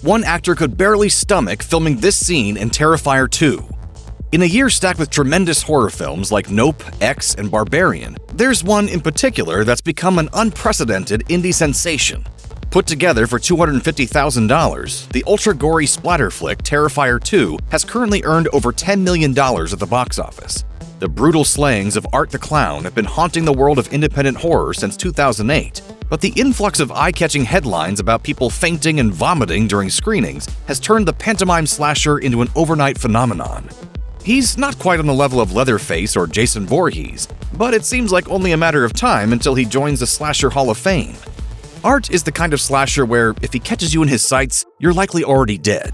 One actor could barely stomach filming this scene in Terrifier 2. In a year stacked with tremendous horror films like Nope, X, and Barbarian, there's one in particular that's become an unprecedented indie sensation. Put together for $250,000, the ultra-gory splatter flick Terrifier 2 has currently earned over $10 million at the box office. The brutal slayings of Art the Clown have been haunting the world of independent horror since 2008, but the influx of eye-catching headlines about people fainting and vomiting during screenings has turned the pantomime slasher into an overnight phenomenon. He's not quite on the level of Leatherface or Jason Voorhees, but it seems like only a matter of time until he joins the Slasher Hall of Fame. Art is the kind of slasher where, if he catches you in his sights, you're likely already dead.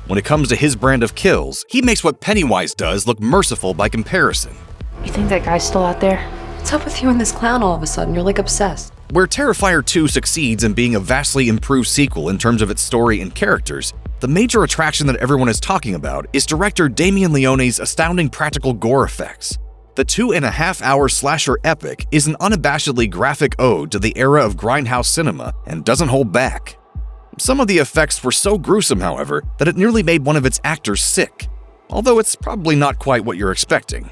When it comes to his brand of kills, he makes what Pennywise does look merciful by comparison. You think that guy's still out there? What's up with you and this clown all of a sudden? You're like obsessed. Where Terrifier 2 succeeds in being a vastly improved sequel in terms of its story and characters, the major attraction that everyone is talking about is director Damien Leone's astounding practical gore effects. The 2.5-hour slasher epic is an unabashedly graphic ode to the era of grindhouse cinema and doesn't hold back. Some of the effects were so gruesome, however, that it nearly made one of its actors sick, although it's probably not quite what you're expecting.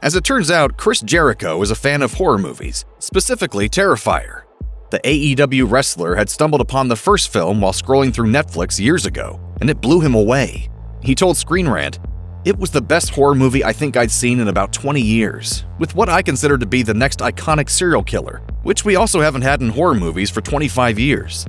As it turns out, Chris Jericho is a fan of horror movies, specifically Terrifier. The AEW wrestler had stumbled upon the first film while scrolling through Netflix years ago, and it blew him away. He told Screen Rant, "It was the best horror movie I think I'd seen in about 20 years, with what I consider to be the next iconic serial killer, which we also haven't had in horror movies for 25 years.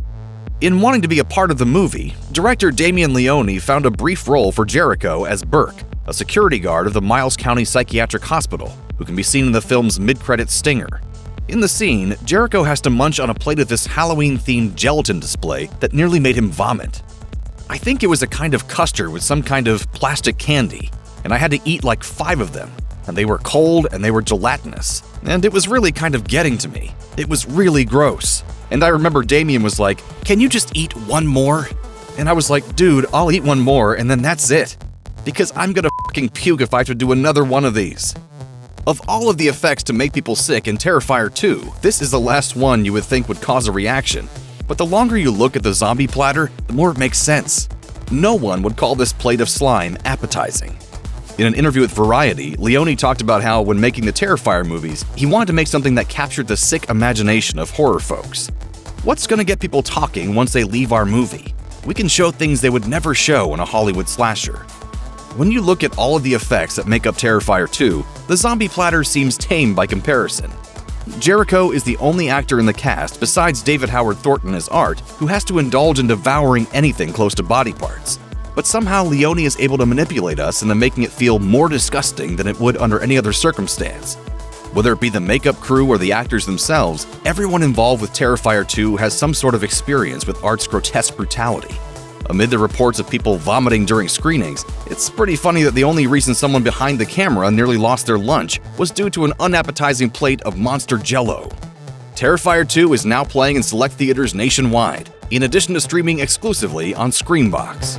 In wanting to be a part of the movie, director Damien Leone found a brief role for Jericho as Burke, a security guard of the Miles County Psychiatric Hospital, who can be seen in the film's mid-credit stinger. In the scene, Jericho has to munch on a plate of this Halloween-themed gelatin display that nearly made him vomit. I think it was a kind of custard with some kind of plastic candy, and I had to eat like 5 of them, and they were cold and they were gelatinous, and it was really kind of getting to me. It was really gross. And I remember Damien was like, "Can you just eat one more?" And I was like, "Dude, I'll eat one more and then that's it. Because I'm gonna fucking puke if I have to do another one of these." Of all of the effects to make people sick in Terrifier 2, this is the last one you would think would cause a reaction. But the longer you look at the zombie platter, the more it makes sense. No one would call this plate of slime appetizing. In an interview with Variety, Leone talked about how, when making the Terrifier movies, he wanted to make something that captured the sick imagination of horror folks. What's gonna get people talking once they leave our movie? We can show things they would never show in a Hollywood slasher. When you look at all of the effects that make up Terrifier 2, the zombie platter seems tame by comparison. Jericho is the only actor in the cast, besides David Howard Thornton as Art, who has to indulge in devouring anything close to body parts. But somehow Leone is able to manipulate us into making it feel more disgusting than it would under any other circumstance. Whether it be the makeup crew or the actors themselves, everyone involved with Terrifier 2 has some sort of experience with Art's grotesque brutality. Amid the reports of people vomiting during screenings, it's pretty funny that the only reason someone behind the camera nearly lost their lunch was due to an unappetizing plate of monster jello. Terrifier 2 is now playing in select theaters nationwide, in addition to streaming exclusively on Screambox.